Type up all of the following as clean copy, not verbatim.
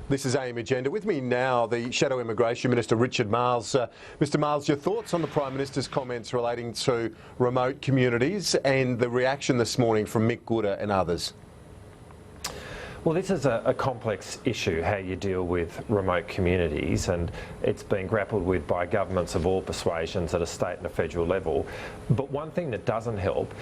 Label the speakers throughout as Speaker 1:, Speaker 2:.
Speaker 1: This is AM Agenda. With me now, the Shadow Immigration Minister, Richard Marles. Mr Marles, your thoughts on the Prime Minister's comments relating to remote communities and the reaction this morning from Mick Gooder and others?
Speaker 2: Well, this is a complex issue, how you deal with remote communities, and it's been grappled with by governments of all persuasions at a state and a federal level. But one thing that doesn't help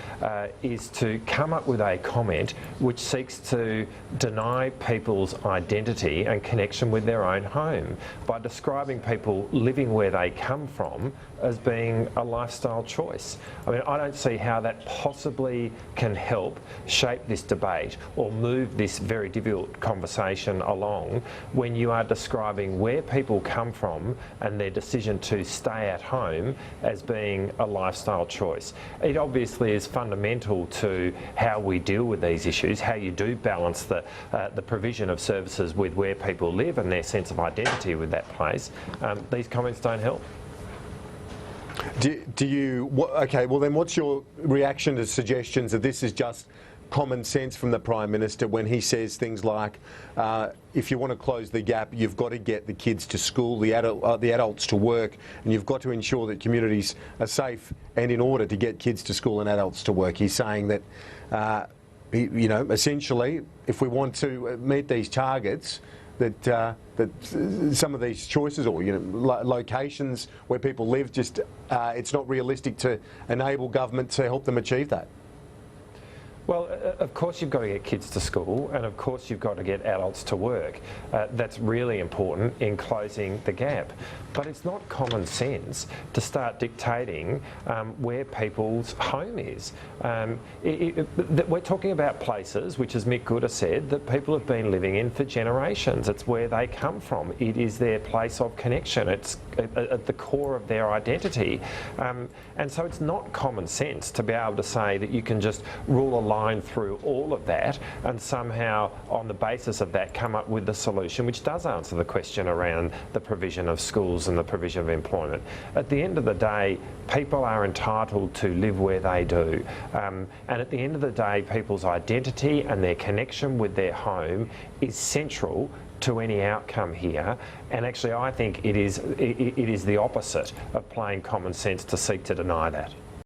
Speaker 2: is to come up with a comment which seeks to deny people's identity and connection with their own home by describing people living where they come from as being a lifestyle choice. I mean, I don't see how that possibly can help shape this debate or move this very difficult conversation along when you are describing where people come from and their decision to stay at home as being a lifestyle choice. It obviously is fundamental to how we deal with these issues, how you do balance the provision of services with where people live and their sense of identity with that place. These comments don't help.
Speaker 1: Okay, well then what's your reaction to suggestions that this is just common sense from the Prime Minister when he says things like, if you want to close the gap, you've got to get the kids to school, the adults to work, and you've got to ensure that communities are safe and in order to get kids to school and adults to work. He's saying that, essentially, if we want to meet these targets, that some of these choices or locations where people live, just it's not realistic to enable government to help them achieve that.
Speaker 2: Well, of course you've got to get kids to school, and of course you've got to get adults to work. That's really important in closing the gap. But it's not common sense to start dictating where people's home is. We're talking about places, which as Mick Gooder said, that people have been living in for generations. It's where they come from. It is their place of connection. It's at the core of their identity. And so it's not common sense to be able to say that you can just rule a line through all of that and somehow on the basis of that come up with the solution which does answer the question around the provision of schools and the provision of employment. At the end of the day, people are entitled to live where they do, and at the end of the day people's identity and their connection with their home is central to any outcome here, and actually I think it is the opposite of playing common sense to seek to deny that.